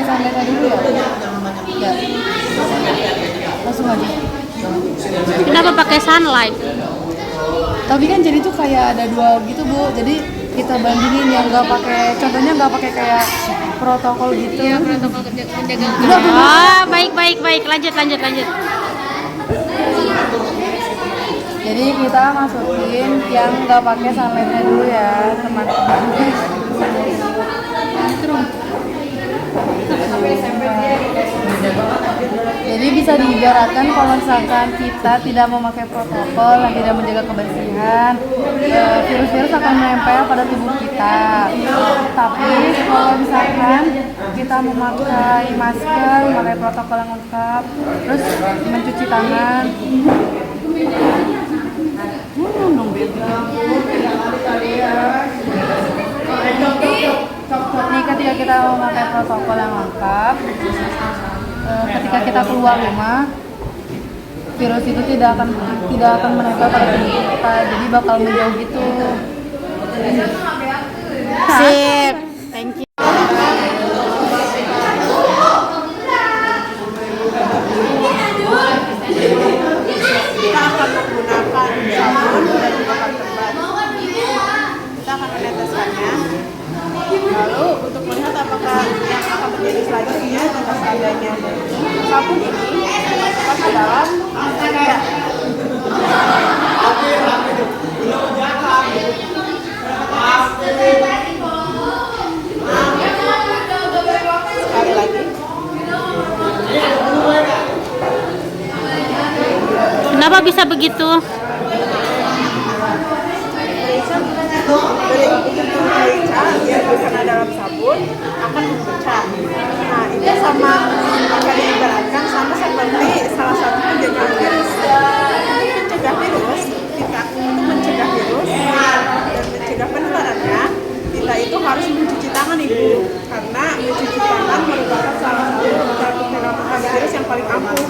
sanitizer dulu ya? Ya. Langsung aja. Kenapa pakai sunlight? Tapi kan jadi tuh kayak ada dua gitu Bu. Jadi kita bandingin yang nggak pakai, contohnya nggak pakai kayak protokol gitu. Iya, protokol penjagaan. Oh, baik. Lanjut. Jadi kita masukin yang nggak pakai sunlightnya dulu ya teman-teman. Jadi bisa diibaratkan kalau misalkan kita tidak memakai protokol dan tidak menjaga kebersihan, virus-virus akan menempel pada tubuh kita. Tapi kalau misalkan kita memakai masker, memakai protokol yang lengkap, terus mencuci tangan, nih ketika kita memakai protokol yang lengkap, ketika kita keluar rumah, virus itu tidak akan menempel pada tubuh kita, jadi bakal menjauh gitu. Sip. Thank you. Kita akan menggunakan sabun dan juga kartu bat. Kita akan meneteskannya. Lalu untuk melihat apakah yang akan terjadi selanjutnya jika seandainya sabun ini masuk ke dalam tidak. Sekali lagi. Kenapa bisa begitu? Merica yang karena dalam sabun akan memecah. Nah itu sama akan diibaratkan sama seperti salah satu penjaga virus. Mencegah virus, kita untuk mencegah virus dan mencegah penularannya, kita itu harus mencuci tangan Ibu, karena mencuci tangan merupakan salah satu cara pencegahan virus yang paling ampuh.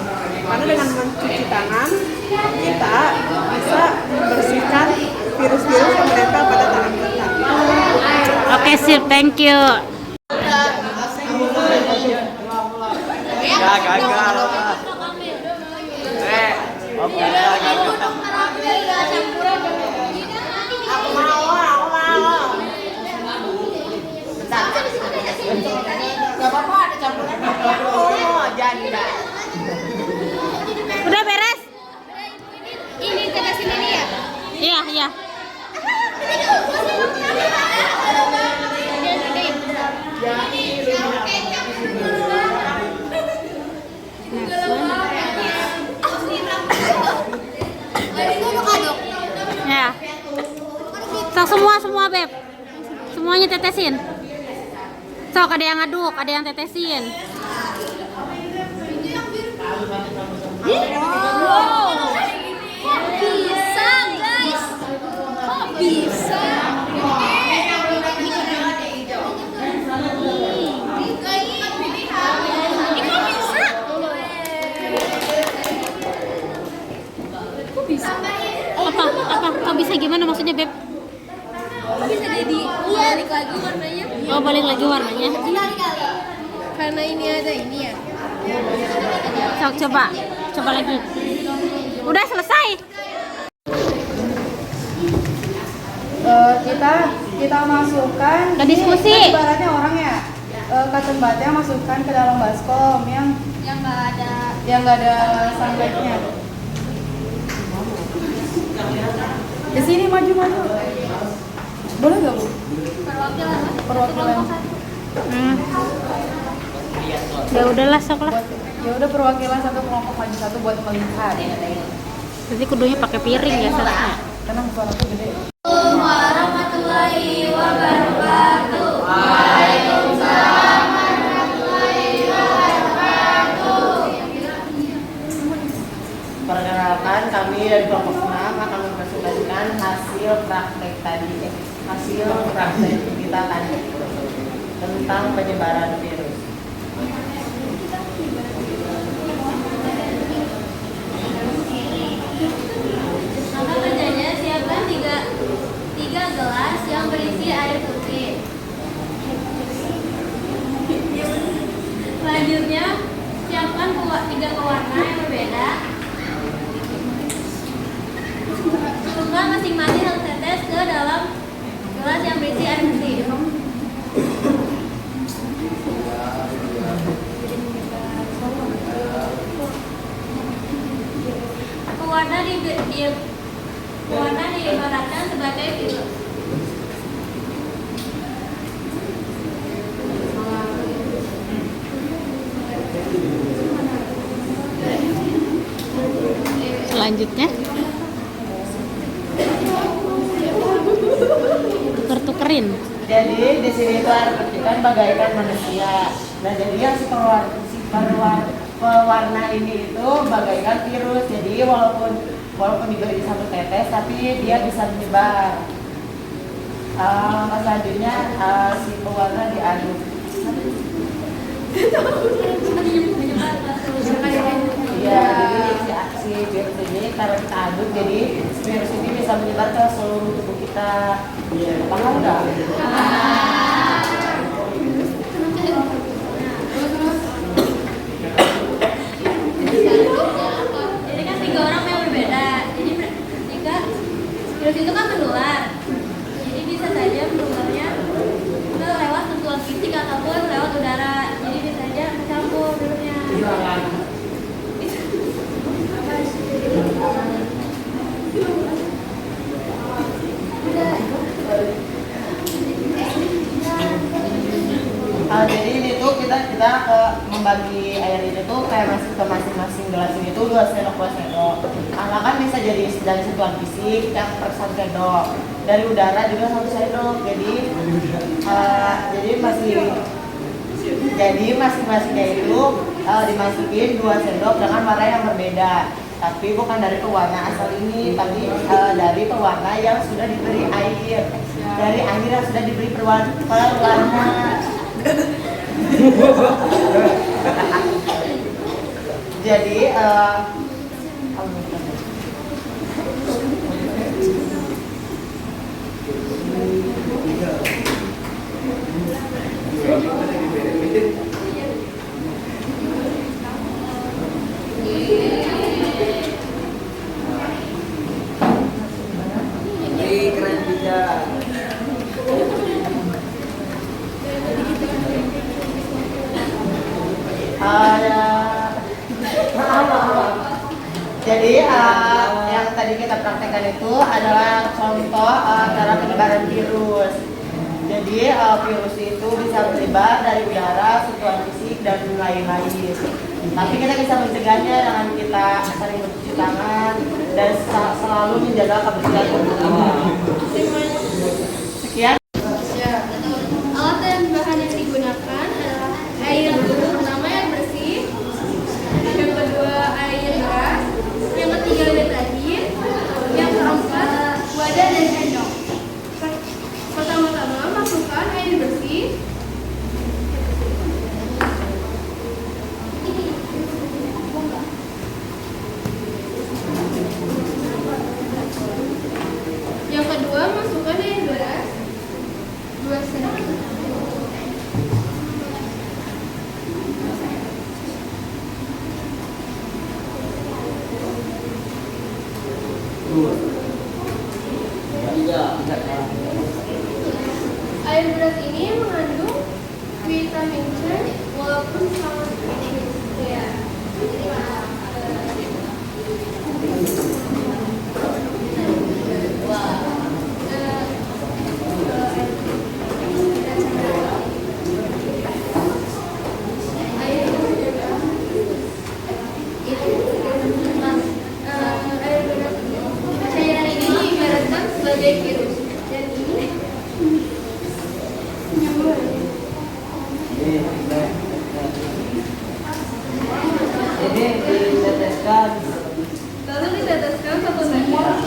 Karena dengan mencuci tangan kita bisa membersihkan virus-virus yang menempel pada tangan kita. Oke, sip. Thank you. Ya gagal. Oke, gagal. Aku mau. Gak apa-apa, ada campuran. Oh, janda. Udah beres? Ini tetesin ini ya? Iya. Ya. Sok semua Beb. Semuanya tetesin. Sok ada yang aduk, ada yang tetesin. Wow. Kok bisa guys? Kok bisa? Ini kok bisa? Kok bisa? Apa bisa gimana maksudnya Beb? Kok bisa jadi balik lagi warnanya? Oh, balik lagi warnanya. Karena ini ada ini ya. Sok coba lagi. Udah selesai. Kita masukkan. Udah diskusi. Ini kan ibaratnya orang ya, cotton budnya masukkan ke dalam baskom yang nggak ada sunlightnya. Di sini maju. Boleh nggak Bu? Perwakilan. Ya udahlah sok lah. Ya udah, perwakilan satu kelompok maju satu buat melihat. Nanti kudunya pakai piring ya seharusnya. Tenang, suaraku gede. Warahmatullahi wabarakatuh. Waalaikumsalam warahmatullahi wabarakatuh. Perkenalkan, kami dari kelompok 6 akan mempresentasikan hasil praktek kita tadi tentang penyebaran virus. Maka kerjanya siapkan tiga gelas yang berisi air putih. masing-masing harus tetes ke dalam gelas yang berisi air bersih. Pewarna diibaratkan sebagai virus. Selanjutnya tuker-tukerin. Jadi di sini itu air putih kan bagaikan manusia. Nah jadi yang pewarna ini itu bagaikan virus. Jadi walaupun diberi satu tetes, tapi dia bisa menyebar. Langkah selanjutnya si pewarna diaduk. Iya, jadi si virus ini karena kita aduk, jadi virus ini bisa menyebar ke seluruh tubuh kita. Paham nggak? Jadi kan 3 orang yang berbeda. Jadi jika virus itu kan menular, jadi bisa saja menularnya lewat sentuhan fisik ataupun lewat udara. Jadi bisa saja mencampur virusnya. Jadi ini tuh kita membagi air ini tuh kayak ke masing-masing gelas ini tuh 2 sendok. Karena kan bisa jadi dari sentuhan fisik yang per 1 sendok, dari udara juga 1 sendok. Jadi masing-masingnya itu dimasukin 2 sendok dengan warna yang berbeda. Tapi bukan dari pewarna asal ini, tapi dari pewarna yang sudah diberi air. Dari air yang sudah diberi pewarna. Jadi keren juga. Jadi yang tadi kita praktekkan itu adalah contoh cara penyebaran virus. Jadi virus itu bisa menyebar dari udara, sentuhan fisik, dan lain-lain. Tapi kita bisa mencegahnya dengan kita sering mencuci tangan dan selalu menjaga kebersihan tubuh. Sekian. Alat dan bahan yang digunakan adalah air pertama yang bersih, yang kedua air deras, yang ketiga lilin tajin, yang keempat wadah dan sendok. Pertama-tama masukkan air bersih. Yang kedua masukkan air deras 2 sendok. Air beras ini mengandung vitamin C walaupun sangat sedikit. Ya. Cairan ini diibaratkan sebagai virus dan ini Ini diteteskan. lalu diteteskan 1 sendok.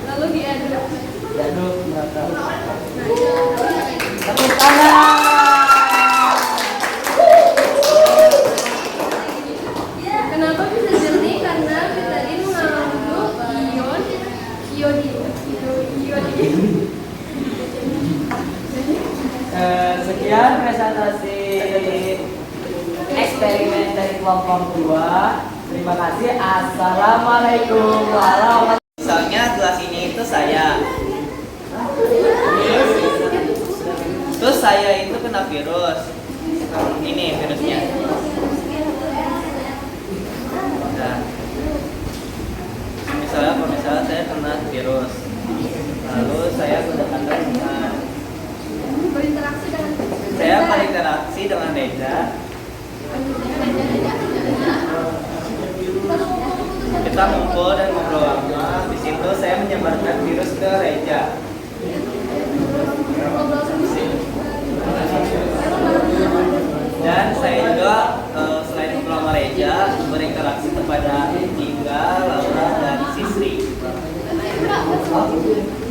Lalu diaduk. Diaduk merata. Tepuk tangan. Kenapa bisa jernih? Karena betadin mengandung iodin. Sekian presentasi eksperimen dari kelompok 2. Terima kasih. Assalamualaikum warahmatullahi. Misalnya gelas ini itu saya. Terus saya itu kena virus. Ini virusnya. Nah, misalnya saya kena virus. Lalu saya berdekatan dengan berinteraksi dengan Reza. Kita ngumpul dan ngobrol lama. Di situ saya menyebarkan virus ke Reza. Dan saya juga selain ngobrol sama Reza berinteraksi kepada Jingga, Laura, dan Sisri.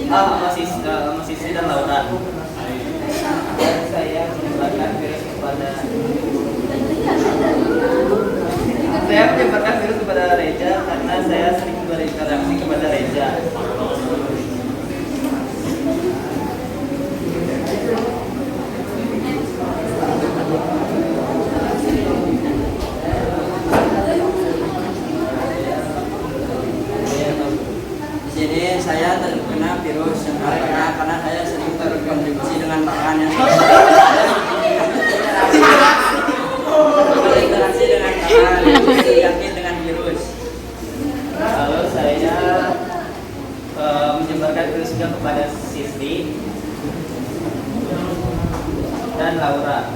Sama Sisri dan Laura. Dan saya menyebarkan virus kepada Reza karena saya sering berinteraksi kepada Reza. Di sini saya terkena virus yang karena saya sering berkontribusi dengan makanan yang berinteraksi dengan makanan yang terjangkit dengan virus. Lalu saya menyebarkan virus juga kepada Sisri dan Laura.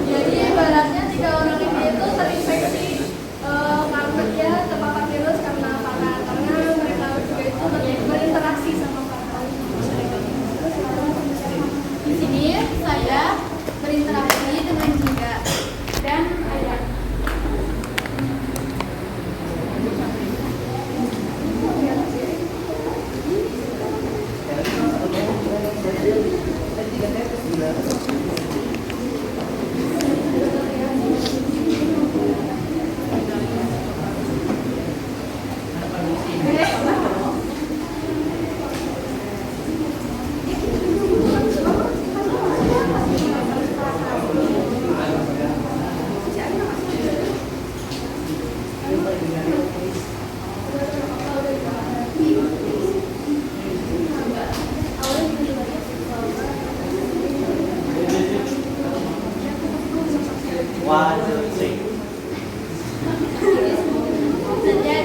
Jadi ibaratnya 3 orang ini itu terinfeksi karena dia terpapar virus karena pakan, karena mereka juga itu berinteraksi sama pakan. Di sini saya berinteraksi dengan Jingga dan Ayah.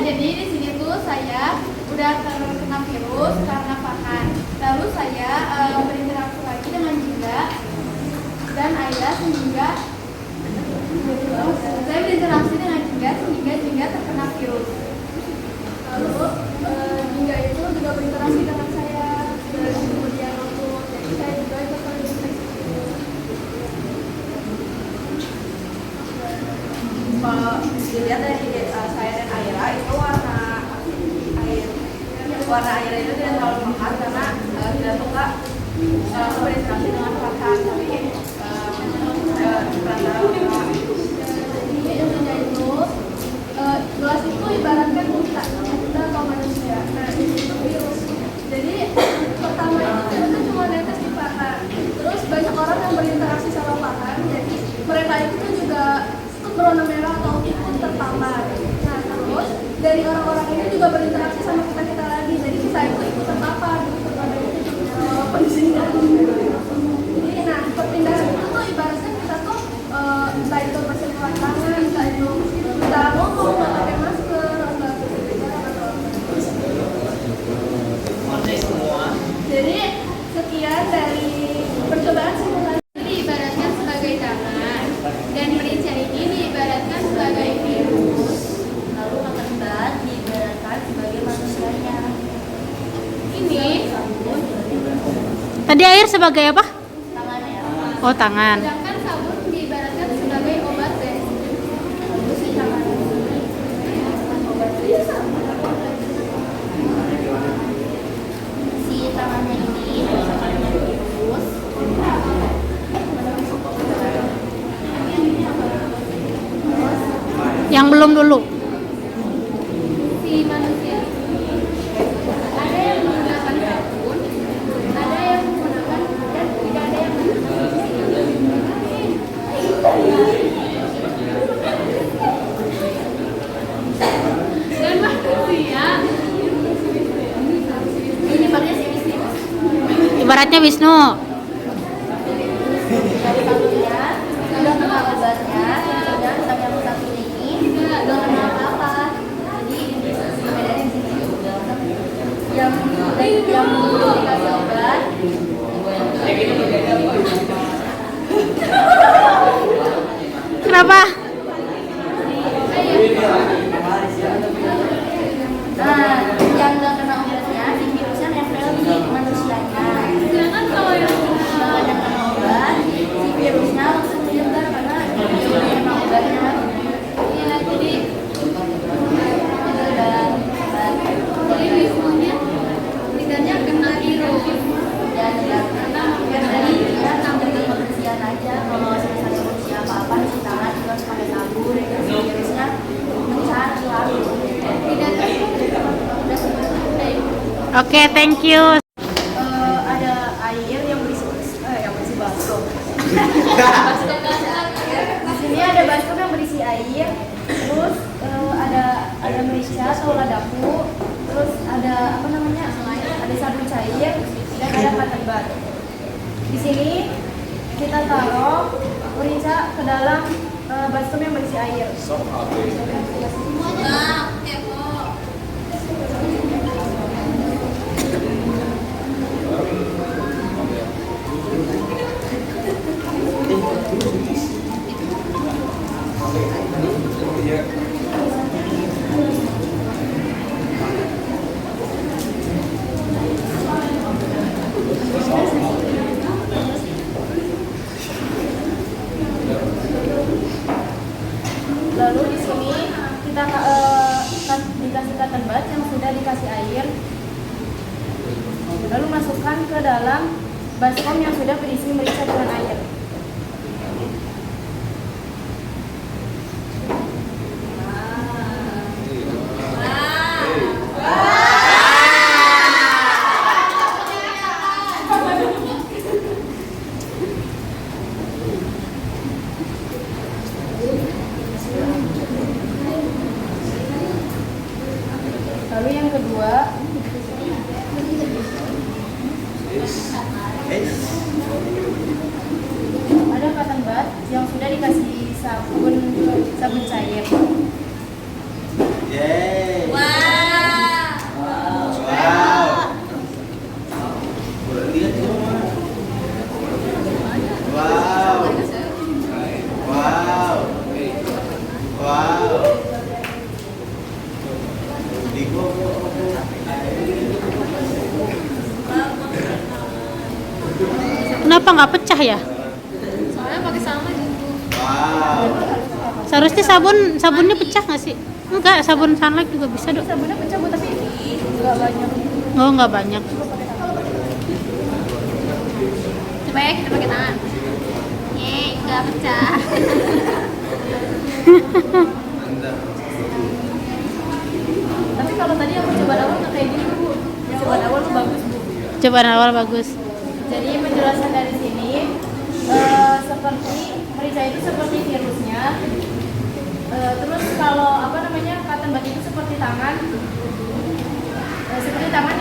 Jadi di sini tuh saya udah terkena virus karena pakan. Lalu saya berinteraksi lagi dengan Jingga dan Ayah sehingga saya berinteraksi dengan Jingga sehingga Jingga terkena virus. Lalu Jingga itu juga berinteraksi dengan saya dan kemudian untuk jadi saya juga ikut terinfeksi. Kalau dilihat dari saya dan Aira itu warna air itu tidak terlalu mekar karena tidak suka berinteraksi dengan pakan, tapi Jadi intinya itu gelas itu ibaratkan kita atau manusia. Nah ini itu virus. Jadi pertama itu virusnya cuma netes di pakan. Terus banyak orang yang berinteraksi sama pakan. Jadi mereka itu tuh juga ikut berwarna merah atau ikut terpapar. Nah terus dari orang-orang ini juga berinteraksi sama kita lagi. Jadi kita itu ikut terpapar. Jadi nah perpindahan itu tuh ibaratnya kita tuh entah itu bersentuhan tangan, entah itu kita ngomong, nggak pakai masker, nggak berbicara atau Mati semua. jadi sekian dari percobaan simulasi diibaratkan sebagai tangan dan merica ini diibaratkan sebagai virus, lalu keempat diibaratkan sebagai manusianya. Ini Tadi air sebagai apa? tangannya. Oh, tangan. Sedangkan sabun diibaratkan sebagai obat dari si tangan. Si tangannya ini virus. Yang belum dulu. Si si manusia ini ada yang menggunakan sabun, ada yang menggunakan dan tidak ada yang menggunakan dan manusia ini pakai sini. Ibaratnya Wisnu. Dari satunya sudah kena obatnya, dan yang satu ini belum kena apa-apa. Jadi bedanya di sini. Yang belum dikasih obat, Kenapa? nah yang nggak kena obatnya si virusnya nempel di manusianya. Sedangkan kalau yang Yang kena obat, si virusnya langsung menyebar karena dia udah kena obatnya. ya jadi Dan Wisnunya tidaknya kena virus. dan karena dari dia sambil kebersihan aja. Kalau misalnya bersih apa-apa cuci tangan juga harus pakai sabun. Si virusnya mencari lalu. Tidak Oke, thank you. Ada air yang berisi baskom. Di sini ada baskom yang berisi air, terus ada merica atau ladaku, terus ada apa namanya? Ada sabun cair dan ada cotton bud. Di sini kita taruh merica ke dalam baskom yang berisi air. Lalu di sini kita dikasih cotton bud yang sudah dikasih air. Lalu masukkan ke dalam baskom yang sudah berisi merica dengan air. Lalu yang kedua, ada cotton bud yang sudah dikasih sabun cair. Yeay. Wow. Wow. Wow. Wow. Kenapa nggak pecah ya? soalnya pakai sama gitu. Wow. Seharusnya sabunnya pecah nggak sih? Enggak, sabun sunlight juga bisa dong. Sabunnya pecah Bu, tapi nggak banyak. Oh, nggak banyak. Coba ya kita pakai tangan. Nggak pecah. Tapi kalau tadi yang percobaan awal nggak kayak gini Bu. Percobaan awal tuh bagus Bu. Cobaan awal bagus. Jadi penjelasan dari sini seperti merica itu seperti virusnya. Terus kalau apa namanya cotton bud itu seperti tangan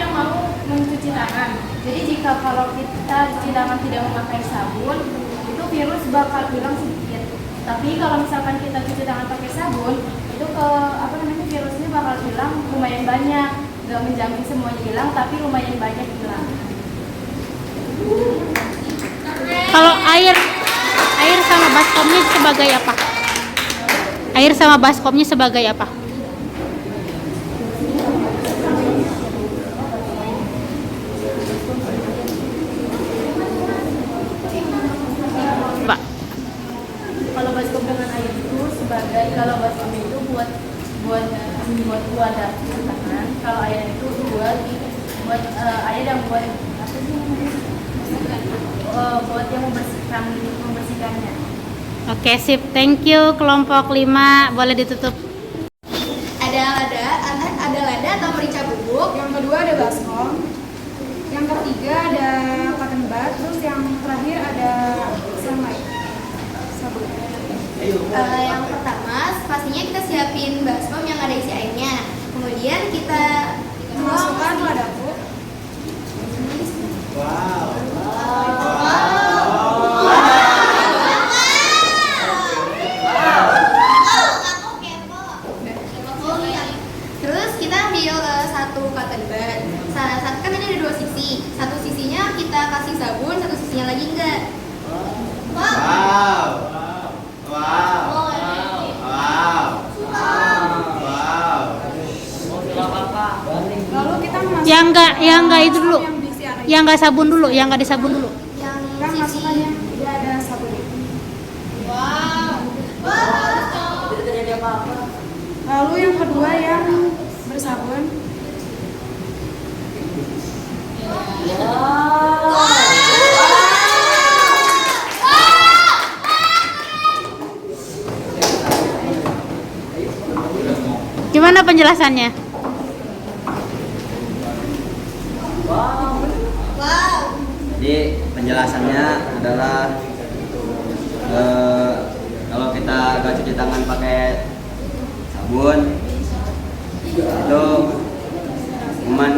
yang mau mencuci tangan. Jadi jika kalau kita cuci tangan tidak memakai sabun, itu virus bakal hilang sedikit. Tapi kalau misalkan kita cuci tangan pakai sabun, itu virusnya bakal hilang lumayan banyak. Gak menjamin semuanya hilang, tapi lumayan banyak hilang. Kalau air sama baskomnya sebagai apa? Air sama baskomnya sebagai apa? Pak. Kalau baskom dengan air itu sebagai, kalau baskom itu buat wadah tangan, kalau air itu buat air yang buat apa sih namanya? Buat yang membersihkannya. Oke, sip. Thank you kelompok 5. Boleh ditutup. Ada atau merica bubuk. Yang kedua ada baskom. Yang ketiga ada cotton bud. Terus yang terakhir ada sunlight. Sabun. Yang pertama, pastinya kita siapin baskom yang ada isi airnya. Kemudian kita Masukkan ke dapur. Terus kita ambil satu cotton bud. Satu kan ini ada dua sisi. Satu sisinya kita kasih sabun, satu sisinya lagi enggak. Lalu kita memasukkan Yang enggak itu dulu. yang berisi air. Yang enggak sabun dulu, yang enggak disabun dulu. Yang Yang sisi. masukannya tidak ada sabun. Lalu yang kedua yang bersabun. Gimana penjelasannya? Jadi penjelasannya adalah kalau kita gak cuci tangan pakai sabun itu kuman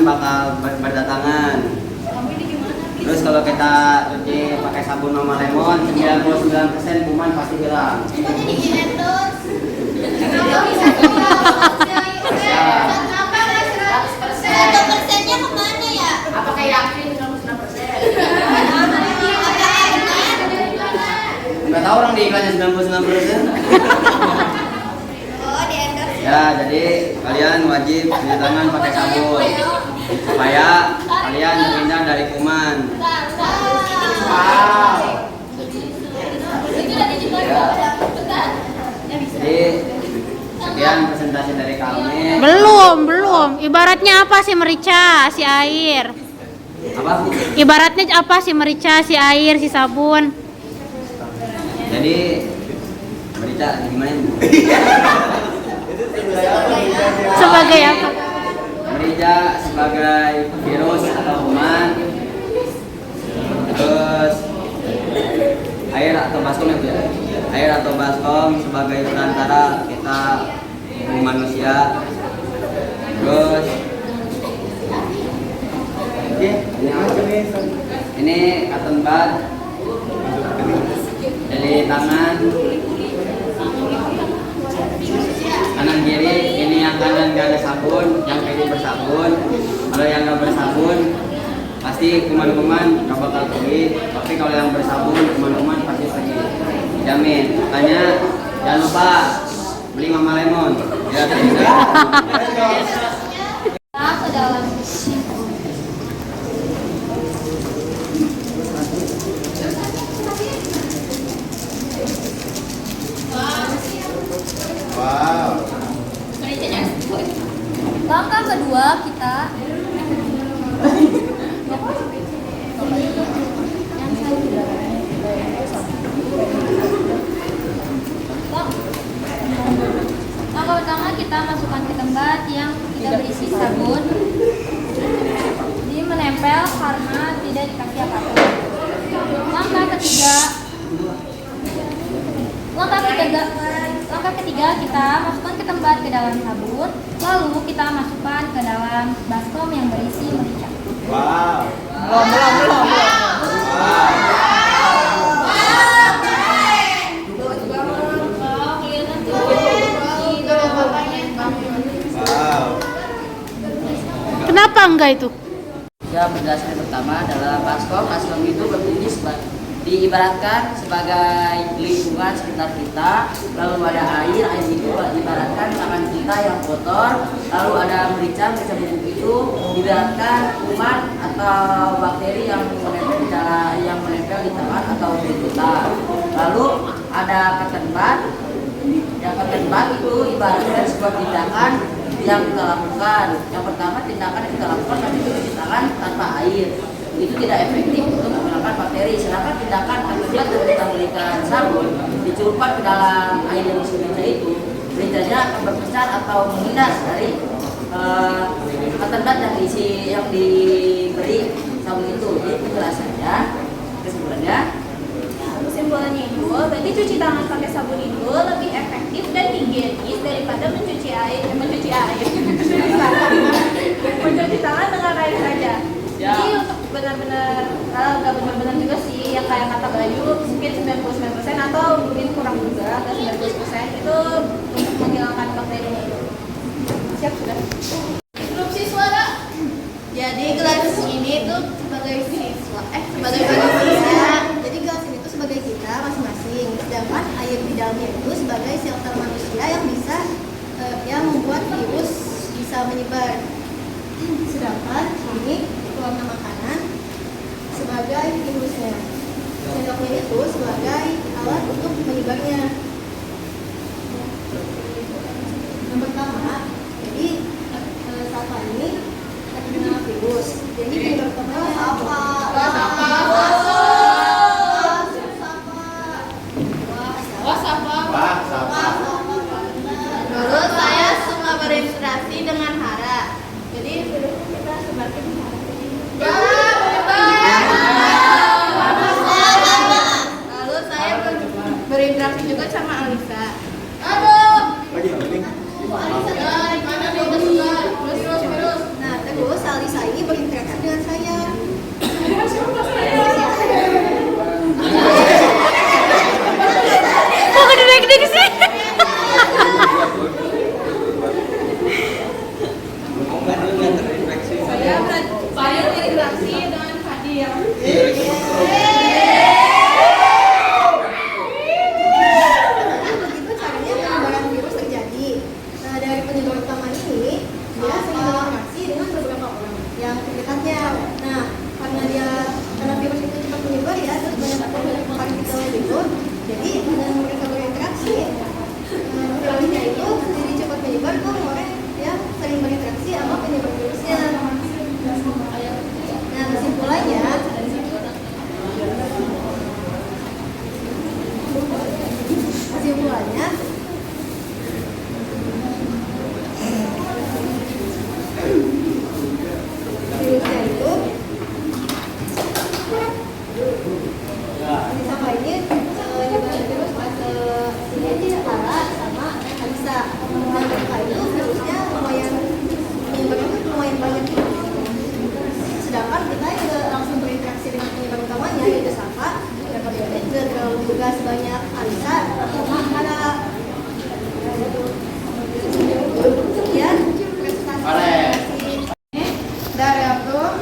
bakal berdatangan. Terus kalau kita cuci pakai sabun sama lemon 99% kuman pasti hilang. Kok jadi endorse? Kenapa bisa kenapa nggak 100%? 1%-nya kemana ya? Apakah yakin 99%? Nggak tahu orang di iklannya 99%. Oh, di endorse. Ya, jadi kalian wajib cuci tangan pakai sabun supaya kalian terhindar dari kuman. Jadi sekian presentasi dari kami. Belum. Ibaratnya apa sih merica, si air? Apa? Ibaratnya apa sih merica, si air, si sabun? Jadi berita gimana? Sebagai apa? Merica sebagai virus atau kuman. Terus air atau baskom ya? Air atau baskom sebagai perantara kita manusia. Terus ini cotton bud dari tangan kanan kiri. Ini yang kanan gak ada sabun, yang kiri bersabun. Kalau yang gak bersabun pasti kuman-kuman gak bakal pergi, tapi kalau yang bersabun kuman-kuman pasti pergi, jamin. Makanya jangan lupa beli Mama Lemon ya. Ke dalam. Langkah kedua kita langkah pertama kita masukkan ke tempat yang tidak berisi sabun. Jadi menempel karena tidak dikasih apapun. Langkah ketiga kita masukkan ke tempat ke dalam sabun, lalu kita masukkan ke dalam baskom yang berisi merica. Kenapa enggak itu? Ya, penjelasan yang pertama adalah baskom. Baskom itu berfungsi diibaratkan sebagai lingkungan sekitar kita. Lalu ada air itu diibaratkan tangan kita yang kotor. Lalu ada merica bubuk itu diibaratkan kuman atau bakteri yang menempel di tangan atau di kita. Lalu ada cotton bud. Yang cotton bud itu ibaratkan sebuah tindakan yang kita lakukan. Yang pertama tindakan yang kita lakukan nanti cuci tangan tanpa air. Itu tidak efektif untuk menyebabkan bakteri. Sedangkan tindakan akibat dari kita berikan sabun dicelupkan ke dalam air yang isi merica itu, mericanya akan berpecah atau menghindar dari cotton bud yang diberi sabun itu. Jadi penjelasannya, kesimpulannya. Kesimpulannya itu, berarti cuci tangan pakai sabun itu lebih efektif dan higienis daripada mencuci tangan dengan air saja. Jadi untuk benar-benar, nggak benar-benar juga sih, yang kayak kata Bayu mungkin 99% atau mungkin kurang juga, atau 90% itu untuk menghilangkan bakteri. Siap sudah. Instruksi suara. Jadi gelas ini tuh sebagai siswa, sebagai manusia. Jadi gelas ini tuh sebagai kita masing-masing. Sedangkan air di dalamnya itu sebagai shelter manusia yang bisa yang membuat virus bisa menyebar. Sedangkan ini pewarna makanan sebagai virusnya. Sendoknya itu sebagai alat untuk menyebarnya. Yang pertama, jadi sapa ini terkena virus. Jadi penyebab pertama apa? Dulu saya suka berinteraksi dengan hara. Jadi kita sebagai lalu saya berinteraksi juga sama Alisa. Nah, terus Alisa ini berinteraksi dengan saya. Kok gede-gede sih? Saya berinteraksi dengan Fadil. Begitu caranya penyebaran virus terjadi. Nah, dari penyebaran utama ini, dia sering berinteraksi dengan beberapa orang yang terdekatnya. Nah, karena virus itu cepat menyebar ya, terus banyak partikel gitu. Jadi dengan mereka berinteraksi, virusnya itu jadi cepat menyebar ke orang yang sering berinteraksi sama penyebar virusnya. Nah, kesimpulannya virusnya itu sama ini nyebarin virus ke sini Lara sama Alisa. Nah, mereka itu virusnya menyebarnya lumayan banyak gitu. Sedangkan kita juga langsung berinteraksi dengan penyebar utamanya yaitu Safa. Dan pada juga terlalu juga sebanyak Alisa sama Lara. Sekian presentasi Dari aku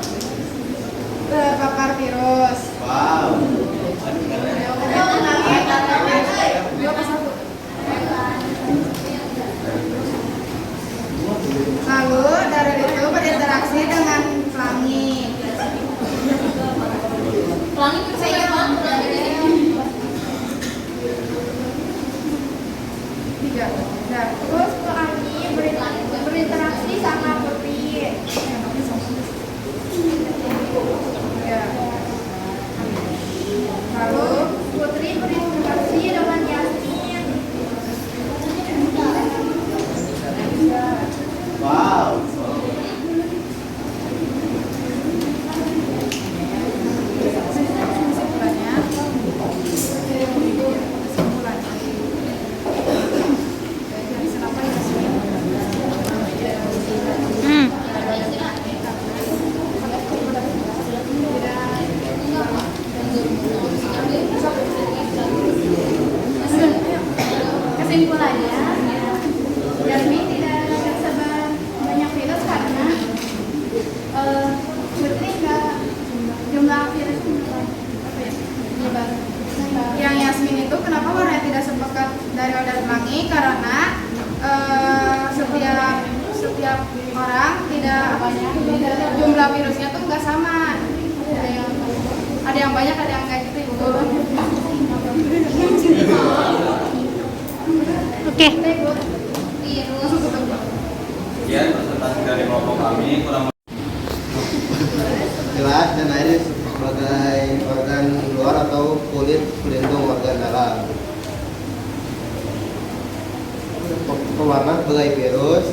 terpapar virus. Wow. Lalu dari itu berinteraksi dengan pelangi. Pelangi itu saya ingat Tiga. Nah, terus pelangi berinteraksi sama putri. ya. Lalu Putri berinteraksi dengan Yasmin. Wow. kesimpulannya. Kenapa Yasmin? Kesimpulannya, Yasmin tidak tersebar banyak virus karena Putri nggak jumlah virus menyebar. Yang Yasmin itu kenapa warnanya tidak sepekat Daryl dan Pelangi? Karena setiap orang tidak jumlah virusnya tuh nggak sama. Ada yang banyak, ada yang kayak gitu ibu. Oke. Ya, presentasi dari kelompok kami kurang Jelas dan Iris sebagai warga sebagai virus.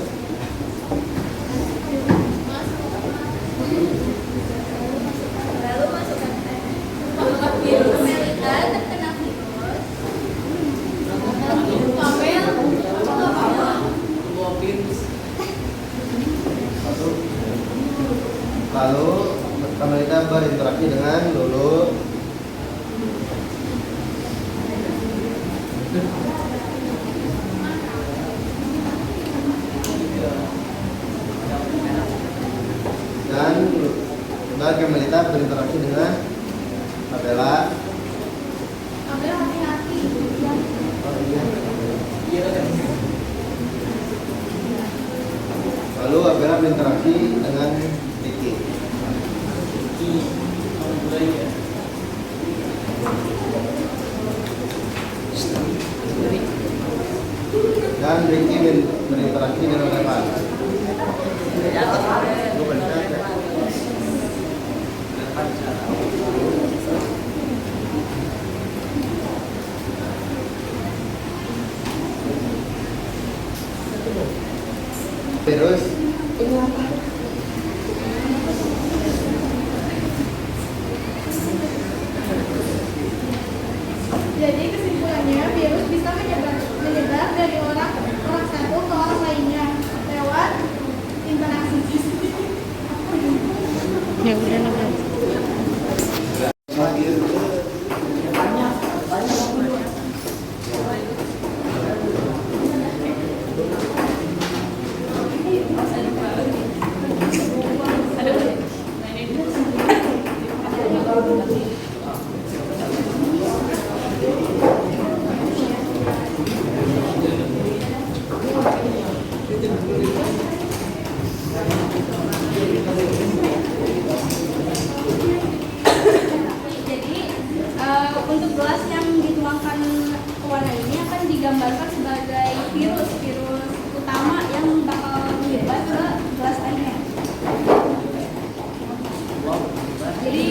Lalu masukkan apakah virus Melita terkena virus? Lalu Kamelita berinteraksi dengan Lulu. Dan Kamelita berinteraksi dengan Abela. Abel hati-hati. Oh, iya. Lalu Abela berinteraksi dengan Vicky. Dan Ricky berinteraksi dengan Reva. Terus Jadi kesimpulannya virus bisa menyebar dari orang satu ke orang lainnya lewat interaksi fisik. Ya udah lah. Jadi untuk gelas yang dituangkan warna ini akan digambarkan sebagai virus utama yang bakal menyebar ke gelas lainnya. Jadi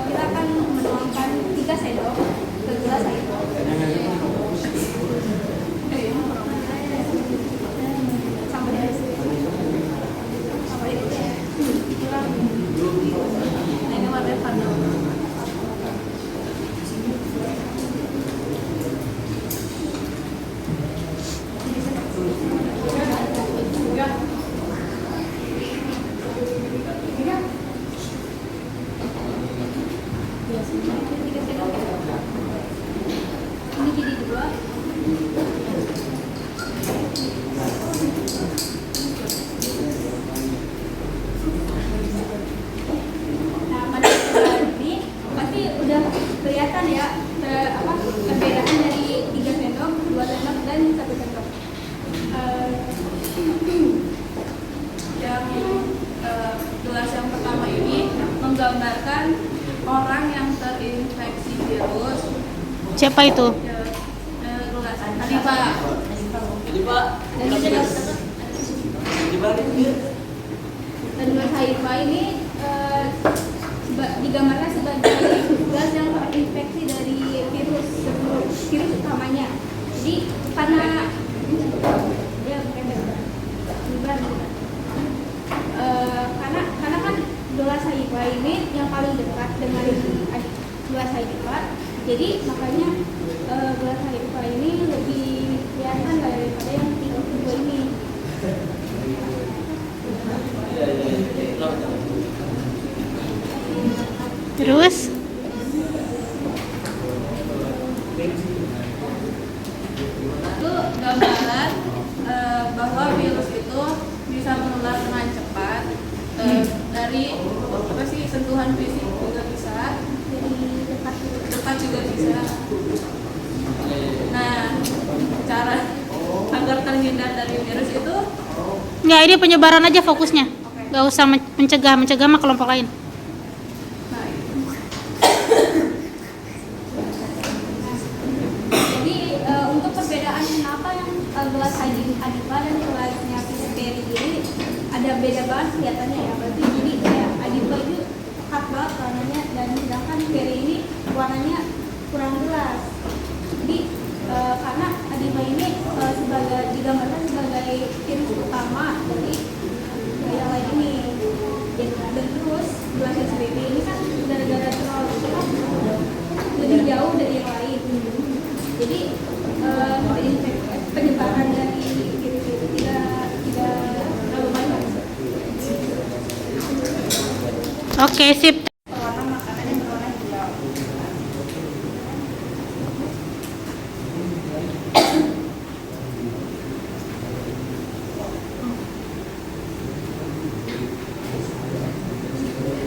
kita akan menuangkan 3 sendok ke gelas air. Sampai dari sini. Sampai itu ya. Nah, ini warna panel. Ini jadi 2. Nah, pada percobaan ini pasti udah kelihatan ya perbedaan dari 3 sendok, 2 sendok, dan 1 sendok. Yang gelas yang pertama ini menggambarkan orang yang terinfeksi virus. Siapa itu? Gelas tadi Pak. Dan gelas HIV ini digambarkan sebagai gelas yang terinfeksi dari virus utamanya. Jadi karena karena kan gelas HIV ini yang paling dekat dengan gelas HIV, jadi makanya gelas HIV ini lebih kelihatan daripada yang 3 ini. Terus Itu gambaran bahwa virus itu bisa menular dengan cepat dari sentuhan fisik juga bisa, dari dekat juga bisa. Nah, cara agar terhindar dari virus itu nggak, ini penyebaran aja fokusnya. Nggak usah mencegah mah kelompok lain. jadi untuk perbedaan kenapa yang gelas Adipa dan gelasnya Peri ini ada beda banget kelihatannya ya. Berarti jadi kayak Adipa itu pekat banget warnanya, dan sedangkan Peri ini warnanya kurang jelas. Jadi karena H5 ini sebagai digambarkan sebagai virus utama dari yang lain ini. Dan terus gelas SBB ini kan gara-gara terlalu lebih jauh dari yang lain. Jadi penyebaran dari virus itu tidak terlalu banyak. Oke, sip. Pewarna makanan yang berwarna hijau.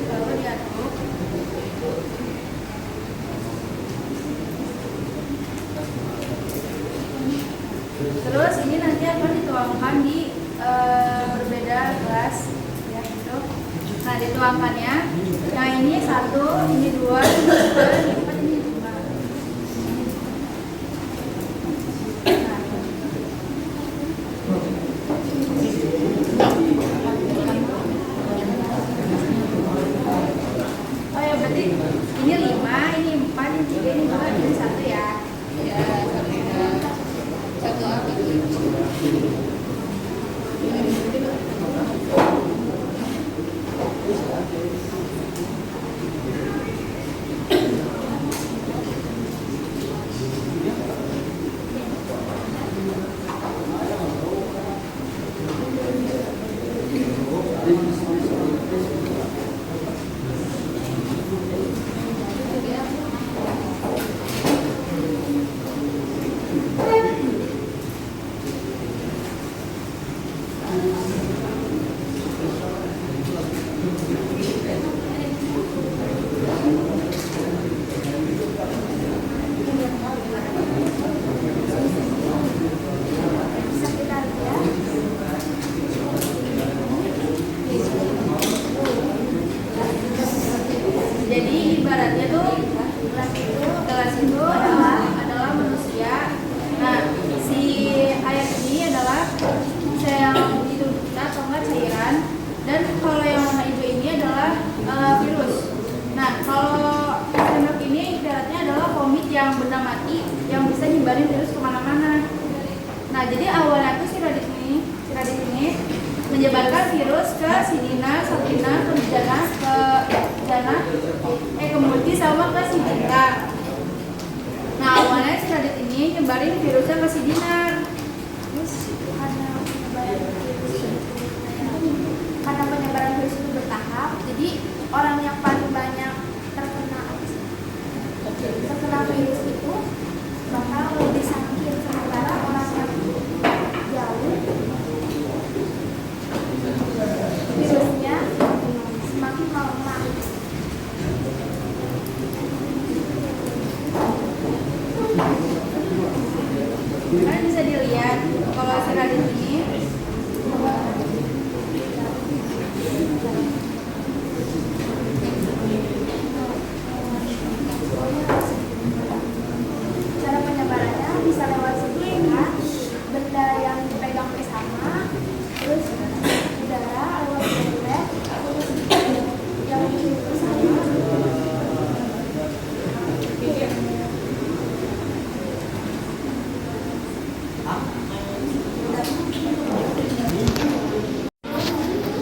Lalu diaduk. Terus ini nanti akan dituangkan di berbeda gelas, ya gitu. Nah dituangkannya, yang ini 1, ini 2, ini 3, ini 4, ini 5. Nah. Oh ya berarti ini 5, ini 4, ini 3, ini 2, ini 1 ya. Ya, satu apa tuh? Jadi ibaratnya tuh gelas itu adalah manusia. Nah, si air ini adalah sel di tubuh kita atau enggak cairan. Dan kalau yang warna hijau ini adalah virus. Nah, kalau sendok ini ibaratnya adalah komik yang benda mati yang bisa nyebarin virus kemana-mana. Nah, jadi awalnya tuh si Radit ini menyebarkan virus ke si Dina, Sabrina, ke Jana, ke Multi sama ke si Dinda. Nah awalnya si Radit ini nyebarin virusnya ke si Dinar. Terus karena penyebaran virus itu bertahap, jadi orang yang paling banyak terkena virus itu bakal lebih sakit, sementara orang yang jauh virusnya semakin melemah. Kalian bisa dilihat kalau si Radit ini cara penyebarannya bisa lewat suntikan, benda yang dipegang sama, terus udara lewat droplet, terus yang dihirup sama.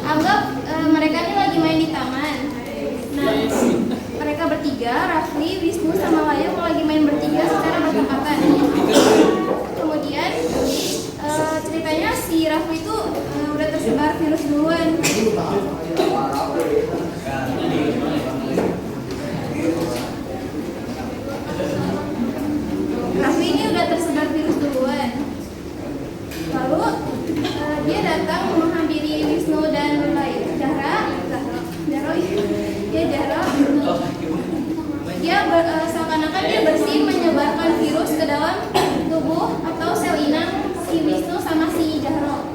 Anggap mereka ini lagi main di taman. Nah, mereka bertiga, Rafli, Wisnu, sama Layu lagi main bertiga secara bertepatan. Kemudian ceritanya si Rafli itu udah tersebar virus duluan. Rafli ini udah tersebar virus duluan. Lalu dia datang menghampiri Wisnu dan Layu. Dia seakan-akan dia bersin menyebarkan virus ke dalam tubuh atau sel inang si Wisnu sama si Jahro.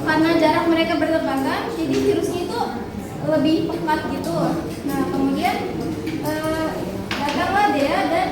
Karena jarak mereka berdekatan, jadi virusnya itu lebih pekat gitu. Nah kemudian datanglah Dea dan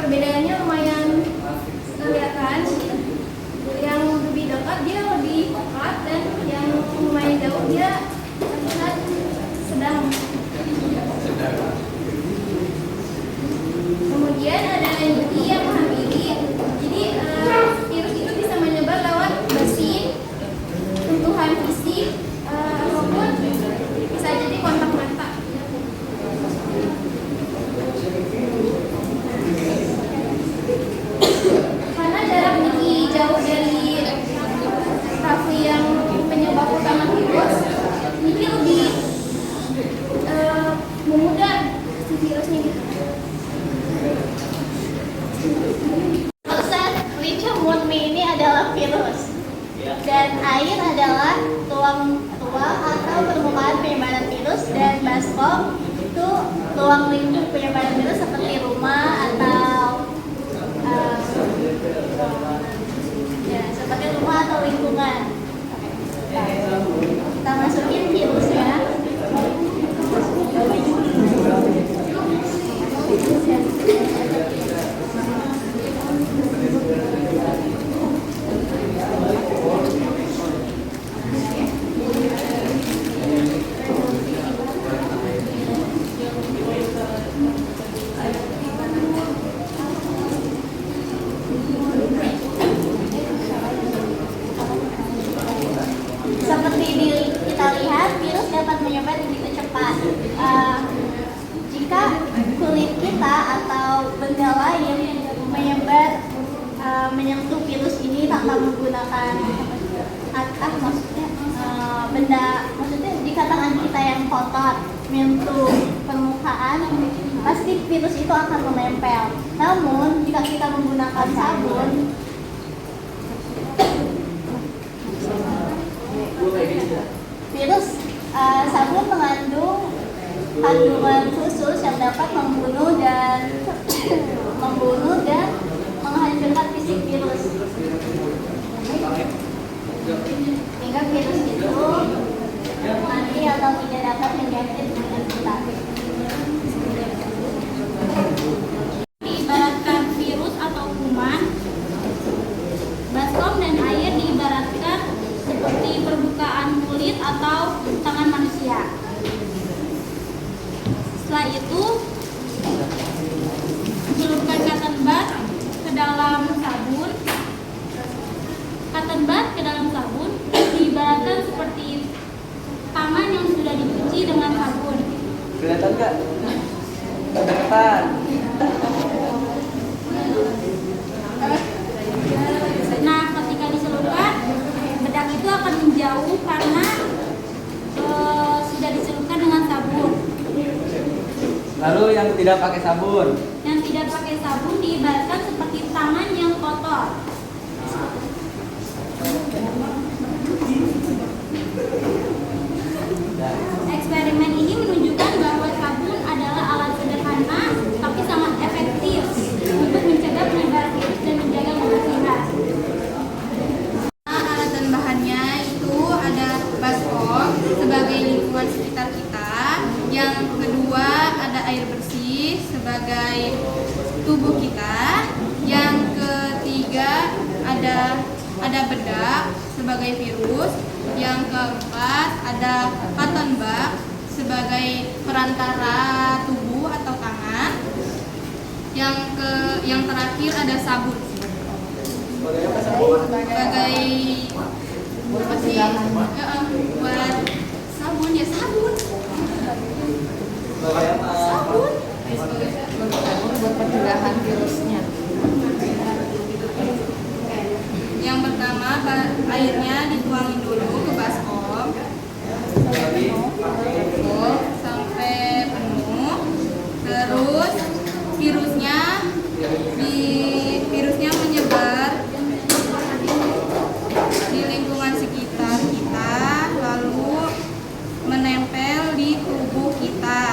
perbedaannya lumayan kelihatan. Yang lebih dekat dia lebih pekat dan yang lumayan jauh dia terlihat sedang. Kemudian ada nyeri yang menghampiri. Jadi virus itu bisa menyebar lewat bersin, sentuhan fisik, ataupun bisa jadi kontak mata. Karena jarak nyeri jauh dari rafli yang penyebab utama virus, ini lebih memudar si virusnya gitu. Ustaz, licu murni ini adalah virus dan air adalah ruang atau permukaan penyebaran virus, dan baskom itu ruang lingkup penyebaran virus seperti rumah atau seperti rumah atau lingkungan. Kita masukin virusnya. Seperti kita lihat, virus dapat menyebar begitu cepat. Jika kulit kita atau benda lain menyentuh virus ini tanpa menggunakan maksudnya jika tangan kita yang kotor menyentuh permukaan, pasti virus itu akan menempel. Namun jika kita menggunakan sabun, sabun mengandung kandungan khusus yang dapat membunuh dan menghancurkan fisik virus. Sehingga virus itu mati atau tidak dapat menjangkit dengan kita. Diibaratkan virus atau kuman, baskom dan air diibaratkan seperti permukaan kulit atau tangan manusia. Setelah itu, celupkan cotton bud ke dalam sabun. Cotton bud ke dalam sabun diibaratkan seperti tangan yang sudah dicuci dengan sabun. Kelihatan nggak? Depan. Nah, ketika dicelupkan, bedak itu akan menjauh karena sudah dicelupkan dengan sabun. Lalu yang tidak pakai sabun. Yang tidak pakai sabun diibaratkan seperti tangan yang kotor. Eksperimen ini menunjukkan bahwa sabun adalah alat sederhana tapi sangat efektif untuk mencegah penyebaran virus dan menjaga kebersihan. Alat dan bahannya itu ada baskom sebagai lingkungan sekitar kita. Yang kedua ada air bersih sebagai tubuh kita. Yang ketiga ada bedak sebagai virus. Yang keempat ada cotton bud sebagai perantara tubuh atau tangan. Yang terakhir ada sabun sebagai apa sih? Buat sabun ya sabun. Sabun. Buat pencegahan virusnya. Yang pertama airnya dituangin dulu ke baskom sampai penuh. Terus virusnya menyebar di lingkungan sekitar kita, lalu menempel di tubuh kita.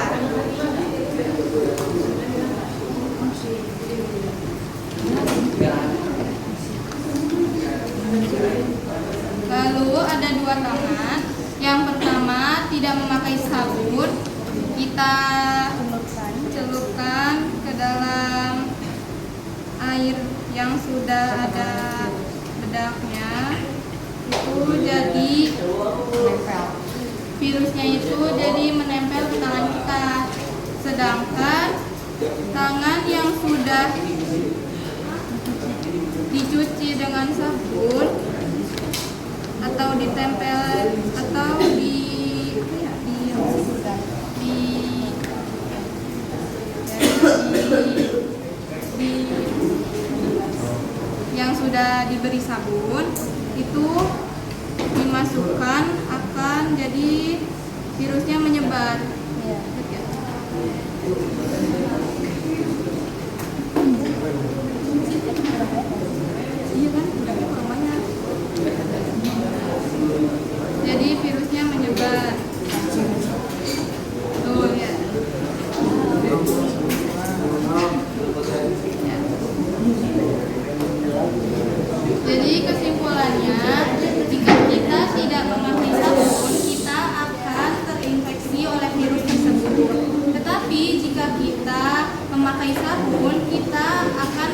Lalu ada dua tangan. Yang pertama tidak memakai sabun, kita celupkan ke dalam virusnya itu jadi menempel ke tangan kita. Sedangkan tangan yang sudah dicuci dengan sabun atau ditempel atau yang sudah diberi sabun itu dimasukkan akan jadi virusnya menyebar. Iya kan, kurang banyak. Jadi virusnya menyebar. Tuh ya. Jadi kesimpulannya, jika kita tidak memakai sabun, kita akan terinfeksi oleh virus tersebut. Tetapi jika kita memakai sabun, kita akan